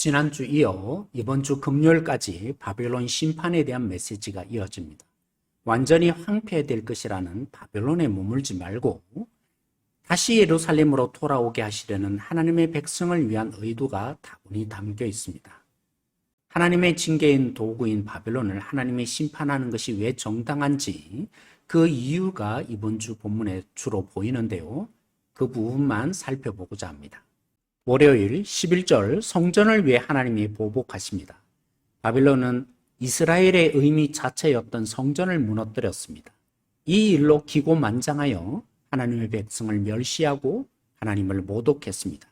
지난주 이어 이번 주 금요일까지 바벨론 심판에 대한 메시지가 이어집니다. 완전히 황폐될 것이라는 바벨론에 머물지 말고 다시 예루살렘으로 돌아오게 하시려는 하나님의 백성을 위한 의도가 다분히 담겨 있습니다. 하나님의 징계인 도구인 바벨론을 하나님이 심판하는 것이 왜 정당한지 그 이유가 이번 주 본문에 주로 보이는데요. 그 부분만 살펴보고자 합니다. 월요일 11절 성전을 위해 하나님이 보복하십니다. 바벨론은 이스라엘의 의미 자체였던 성전을 무너뜨렸습니다. 이 일로 기고만장하여 하나님의 백성을 멸시하고 하나님을 모독했습니다.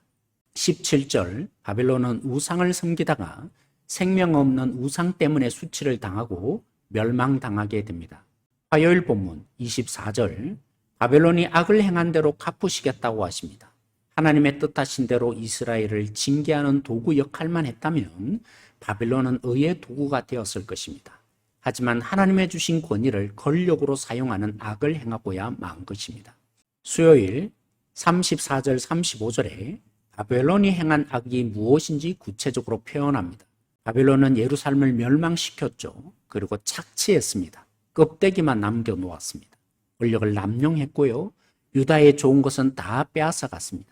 17절 바벨론은 우상을 섬기다가 생명 없는 우상 때문에 수치를 당하고 멸망당하게 됩니다. 화요일 본문 24절 바벨론이 악을 행한 대로 갚으시겠다고 하십니다. 하나님의 뜻하신 대로 이스라엘을 징계하는 도구 역할만 했다면 바벨론은 의의 도구가 되었을 것입니다. 하지만 하나님의 주신 권위를 권력으로 사용하는 악을 행하고야 만 것입니다. 수요일 34절 35절에 바벨론이 행한 악이 무엇인지 구체적으로 표현합니다. 바벨론은 예루살렘을 멸망시켰죠. 그리고 착취했습니다. 껍데기만 남겨놓았습니다. 권력을 남용했고요. 유다의 좋은 것은 다 빼앗아 갔습니다.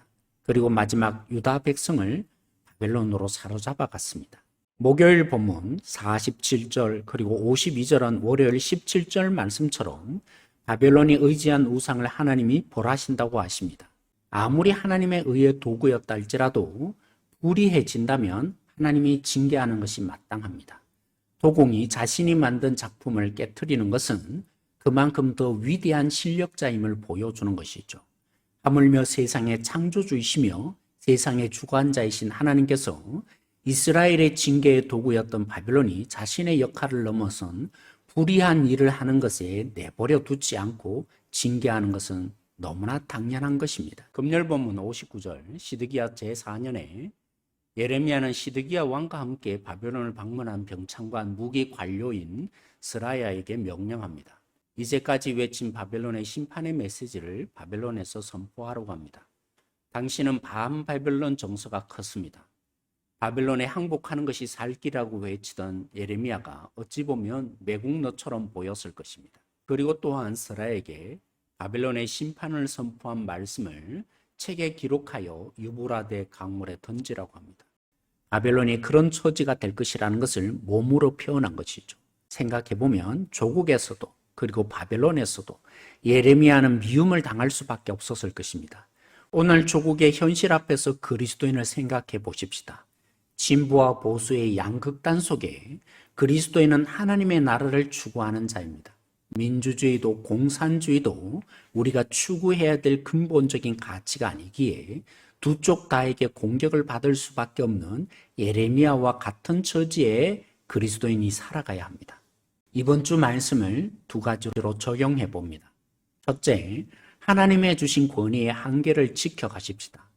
그리고 마지막 유다 백성을 바벨론으로 사로잡아 갔습니다. 목요일 본문 47절 그리고 52절은 월요일 17절 말씀처럼 바벨론이 의지한 우상을 하나님이 벌하신다고 하십니다. 아무리 하나님의 의의 도구였다 할지라도 불의해진다면 하나님이 징계하는 것이 마땅합니다. 도공이 자신이 만든 작품을 깨트리는 것은 그만큼 더 위대한 실력자임을 보여주는 것이죠. 하물며 세상의 창조주이시며 세상의 주관자이신 하나님께서 이스라엘의 징계의 도구였던 바벨론이 자신의 역할을 넘어선 불의한 일을 하는 것에 내버려 두지 않고 징계하는 것은 너무나 당연한 것입니다. 금요일 본문 59절 시드기야 제4년에 예레미야는 시드기야 왕과 함께 바벨론을 방문한 병창관 무기 관료인 스라야에게 명령합니다. 이제까지 외친 바벨론의 심판의 메시지를 바벨론에서 선포하라고 합니다. 당신은 반바벨론 정서가 컸습니다. 바벨론에 항복하는 것이 살 길이라고 외치던 예레미야가 어찌 보면 매국노처럼 보였을 것입니다. 그리고 또한 스라에게 바벨론의 심판을 선포한 말씀을 책에 기록하여 유브라데 강물에 던지라고 합니다. 바벨론이 그런 처지가 될 것이라는 것을 몸으로 표현한 것이죠. 생각해보면 조국에서도 그리고 바벨론에서도 예레미야는 미움을 당할 수밖에 없었을 것입니다. 오늘 조국의 현실 앞에서 그리스도인을 생각해 보십시다. 진보와 보수의 양극단 속에 그리스도인은 하나님의 나라를 추구하는 자입니다. 민주주의도 공산주의도 우리가 추구해야 될 근본적인 가치가 아니기에 두 쪽 다에게 공격을 받을 수밖에 없는 예레미야와 같은 처지에 그리스도인이 살아가야 합니다. 이번 주 말씀을 두 가지로 적용해 봅니다. 첫째, 하나님의 주신 권위의 한계를 지켜가십시다.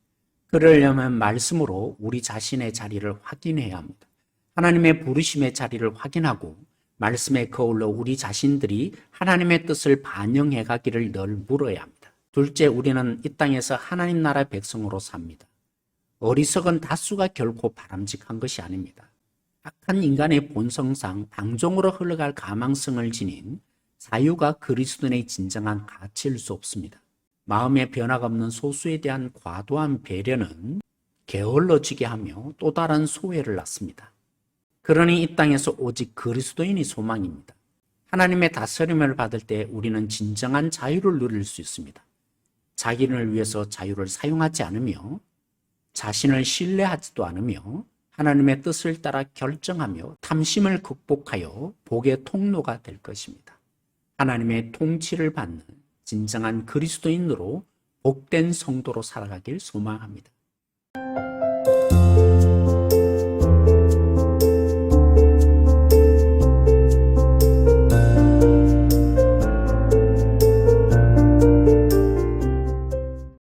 그러려면 말씀으로 우리 자신의 자리를 확인해야 합니다. 하나님의 부르심의 자리를 확인하고 말씀에 거울로 우리 자신들이 하나님의 뜻을 반영해 가기를 늘 물어야 합니다. 둘째, 우리는 이 땅에서 하나님 나라의 백성으로 삽니다. 어리석은 다수가 결코 바람직한 것이 아닙니다. 악한 인간의 본성상 방종으로 흘러갈 가망성을 지닌 자유가 그리스도인의 진정한 가치일 수 없습니다. 마음의 변화가 없는 소수에 대한 과도한 배려는 게을러지게 하며 또 다른 소외를 낳습니다. 그러니 이 땅에서 오직 그리스도인이 소망입니다. 하나님의 다스림을 받을 때 우리는 진정한 자유를 누릴 수 있습니다. 자기를 위해서 자유를 사용하지 않으며 자신을 신뢰하지도 않으며 하나님의 뜻을 따라 결정하며 탐심을 극복하여 복의 통로가 될 것입니다. 하나님의 통치를 받는 진정한 그리스도인으로 복된 성도로 살아가길 소망합니다.